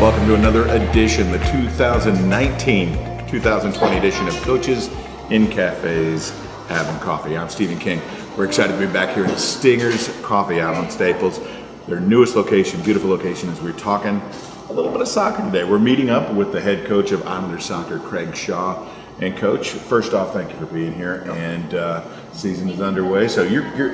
Welcome to another edition, the 2019-2020 edition of Coaches in Cafes Having Coffee. I'm Stephen King. We're excited to be back here at Stinger's Coffee out on Staples, their newest location, beautiful location, as we're talking a little bit of soccer today. We're meeting up with the head coach of Islander Soccer, Craig Shaw. And Coach, first off, thank you for being here. And season is underway, so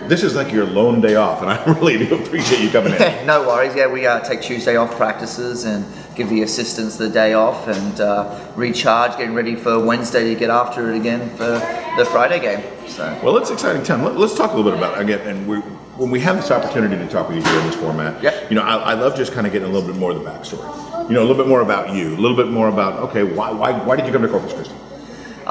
this is like your lone day off, and I really do appreciate you coming in. No worries. Yeah, we take Tuesday off practices and give the assistants the day off and recharge, getting ready for Wednesday to get after it again for the Friday game. So, well, it's an exciting time. Let's talk a little bit about it again. And when we have this opportunity to talk with you here in this format, yep. I love just kind of getting a little bit more of the backstory. A little bit more about you, a little bit more about why did you come to Corpus Christi?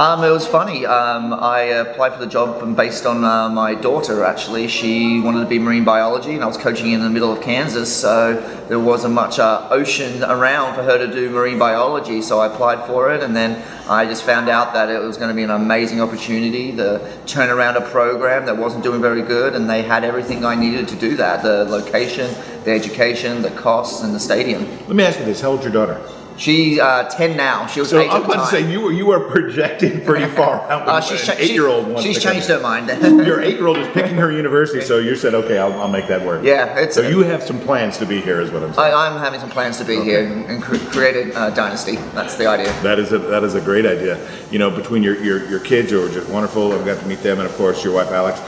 It was funny. I applied for the job based on my daughter, actually. She wanted to be marine biology, and I was coaching in the middle of Kansas, so there wasn't much ocean around for her to do marine biology, so I applied for it, and then I just found out that it was going to be an amazing opportunity to turn around a program that wasn't doing very good, and they had everything I needed to do that: the location, the education, the costs, and the stadium. Let me ask you this, how old's your daughter? She's 10 now. She was 8 at the time. I was about to say, you are projecting pretty far out. She's 8-year-old. She's changed her mind. Your 8-year-old is picking her university, so you said, okay, I'll make that work. Yeah. So you have some plans to be here, is what I'm saying. I'm having some plans to be here and create a dynasty. That's the idea. That is a great idea. Between your kids, who are just wonderful. I've got to meet them, and of course your wife Alex.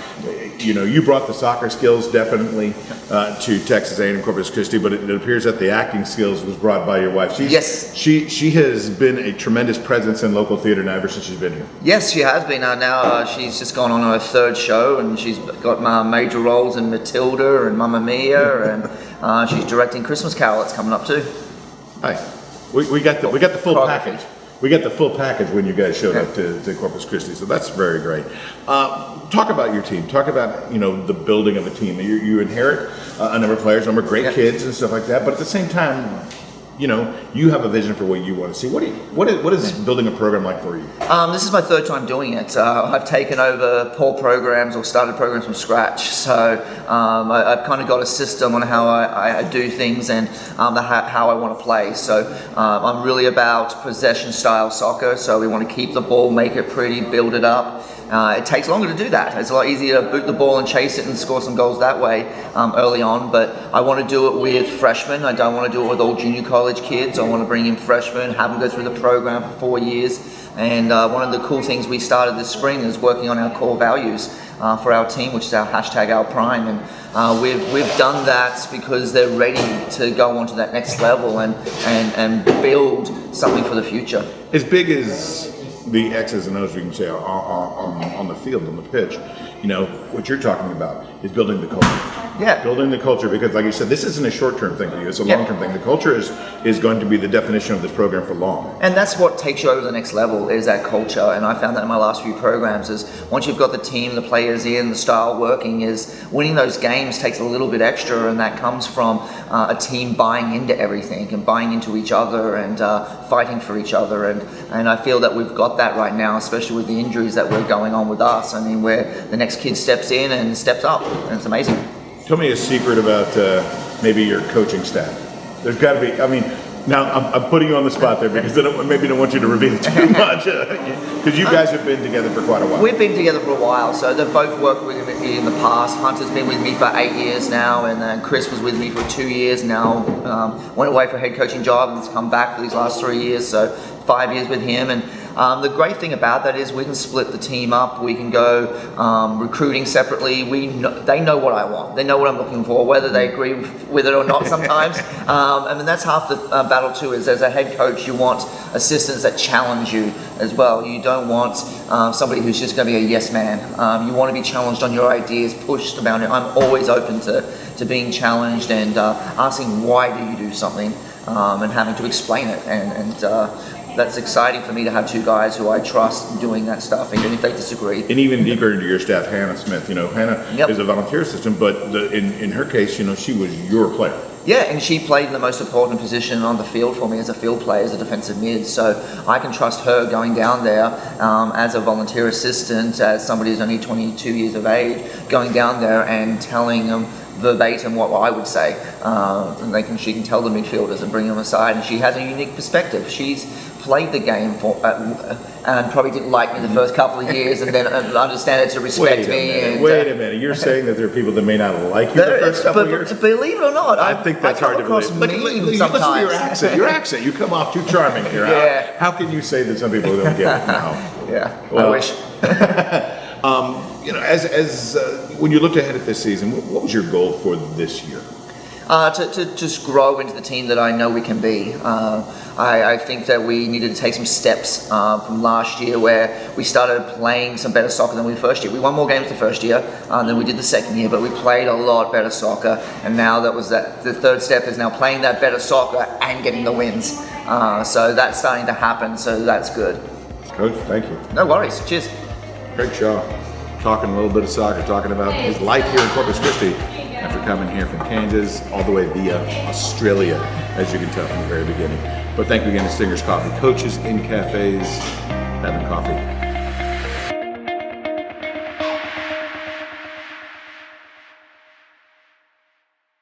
You brought the soccer skills definitely to Texas A&M Corpus Christi, but it appears that the acting skills was brought by your wife. Yes. She has been a tremendous presence in local theater now ever since she's been here. Yes, she has been. Now she's just gone on her third show, and she's got major roles in Matilda and Mamma Mia, and she's directing Christmas Carol that's coming up too. Hi, we got the full package. We got the full package when you guys showed up to Corpus Christi, so that's very great. Talk about your team. Talk about the building of a team. You inherit a number of players, a number of great kids and stuff like that. But at the same time, you have a vision for what you want to see. What is building a program like for you? This is my third time doing it. I've taken over Paul programs or started programs from scratch. So I've kind of got a system on how I do things and how I want to play. So I'm really about possession style soccer. So we want to keep the ball, make it pretty, build it up. It takes longer to do that. It's a lot easier to boot the ball and chase it and score some goals that way early on. But I want to do it with freshmen. I don't want to do it with all junior college kids. I want to bring in freshmen, have them go through the program for 4 years. And one of the cool things we started this spring is working on our core values for our team, which is our #OurPrime. And we've done that because they're ready to go on to that next level and build something for the future. As big as the X's and O's, we can say, on the field, on the pitch, what you're talking about is building the culture. Yeah. Building the culture, because like you said, this isn't a short-term thing for you, it's a long-term thing. The culture is going to be the definition of this program for long. And that's what takes you over to the next level, is that culture. And I found that in my last few programs, is once you've got the team, the players in, the style working, is winning those games takes a little bit extra, and that comes from a team buying into everything and buying into each other and fighting for each other. And I feel that we've got that right now, especially with the injuries that were going on with us. I mean, where the next kid steps in and steps up, and it's amazing. Tell me a secret about maybe your coaching staff. There's got to be, now I'm putting you on the spot there because I don't want you to reveal too much, because you guys have been together for quite a while. We've been together for a while, so they've both worked with me in the past. Hunter's been with me for 8 years now, and then Chris was with me for 2 years now. Went away for a head coaching job and has come back for these last 3 years, so 5 years with him. And the great thing about that is we can split the team up. We can go recruiting separately. They know what I want. They know what I'm looking for, whether they agree with it or not sometimes. And that's half the battle too, is as a head coach, you want assistants that challenge you as well. You don't want somebody who's just going to be a yes man. You want to be challenged on your ideas, pushed about it. I'm always open to being challenged and asking why do you do something and having to explain it. And that's exciting for me to have two guys who I trust doing that stuff, even if they disagree. And even deeper into your staff, Hannah Smith. Hannah is a volunteer assistant, but in her case, she was your player. Yeah, and she played in the most important position on the field for me as a field player, as a defensive mid. So I can trust her going down there as a volunteer assistant, as somebody who's only 22 years of age, going down there and telling them verbatim what I would say. And she can tell the midfielders and bring them aside, and she has a unique perspective. She's played the game and probably didn't like me the first couple of years, and then understand it to respect me. Wait a minute. You're saying that there are people that may not like you the first couple of years? Believe it or not, I think that's hard to believe. Listen to your accent. Your accent. You come off too charming here. Yeah. How can you say that some people don't get it now? Yeah. Well, I wish. As when you looked ahead at this season, what was your goal for this year? To just grow into the team that I know we can be. I think that we needed to take some steps from last year, where we started playing some better soccer than we first year. We won more games the first year than we did the second year, but we played a lot better soccer. And now the third step is now playing that better soccer and getting the wins. So that's starting to happen. So that's good. Coach, thank you. No worries. Cheers. Craig Shaw, talking a little bit of soccer, talking about his life here in Corpus Christi after coming here from Kansas all the way via Australia, as you can tell from the very beginning. But thank you again to Stingers Coffee, coaches in cafes,